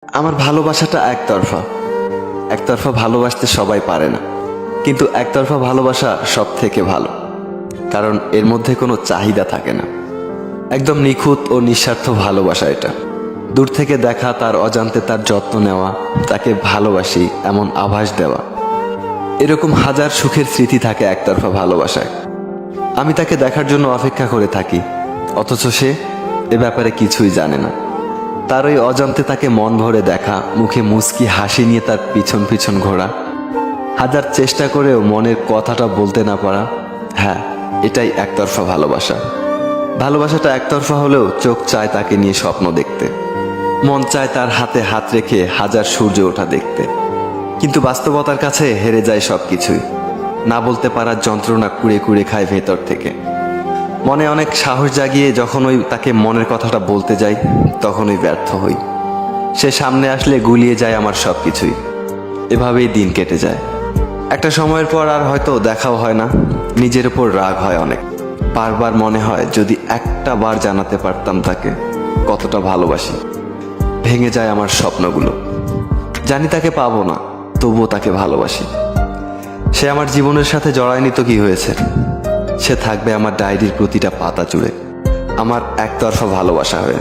আমার ভালোবাসাটা একতরফা। একতরফা ভালোবাসতে সবাই পারে না, কিন্তু একতরফা ভালোবাসা সব থেকে ভালো, কারণ এর মধ্যে কোনো চাহিদা থাকে না। একদম নিখুঁত ও নিঃস্বার্থ ভালোবাসা এটা। দূর থেকে দেখা, তার অজান্তে তার যত্ন নেওয়া, তাকে ভালোবাসি এমন আভাস দেওয়া, এরকম হাজার সুখের স্মৃতি থাকে একতরফা ভালোবাসায়। আমি তাকে দেখার জন্য অপেক্ষা করে থাকি, অথচ সে এ ব্যাপারে কিছুই জানে না। তার ওই অজান্তে তাকে মন ভরে দেখা, মুখে মুচকি হাসি নিয়ে তার পিছন পিছন ঘোরা, হাজার চেষ্টা করেও মনের কথাটা বলতে না পারা, হ্যাঁ, এটাই একতরফা ভালোবাসা। ভালোবাসাটা একতরফা হলেও চোখ চায় তাকে নিয়ে স্বপ্ন দেখতে, মন চায় তার হাতে হাত রেখে হাজার সূর্য ওঠা দেখতে, কিন্তু বাস্তবতার কাছে হেরে যায় সবকিছুই। না বলতে পারার যন্ত্রণা কুড়ে কুড়ে খায় ভেতর থেকে। মনে অনেক সাহস জাগিয়ে যখন তাকে মনের কথাটা বলতে যাই, তখনই ব্যর্থ হই। সে সামনে আসলে গুলিয়ে যায় আমার সবকিছুই। এভাবেই দিন কেটে যায়। একটা সময়ের পর আর হয়তো দেখাও হয় না, নিজের উপর রাগ হয় অনেক। বারবার মনে হয় যদি একটা বার জানাতে পারতাম তাকে কতটা ভালোবাসি। ভেঙে যায় আমার স্বপ্নগুলো। জানি তাকে পাবো না, তবুও তাকে ভালোবাসি। সে আমার জীবনের সাথে জড়ায়নি তো কি হয়েছে, সে থাকবে আমার ডায়েরির প্রতিটা পাতা জুড়ে, আমার একতরফা ভালোবাসা হয়ে।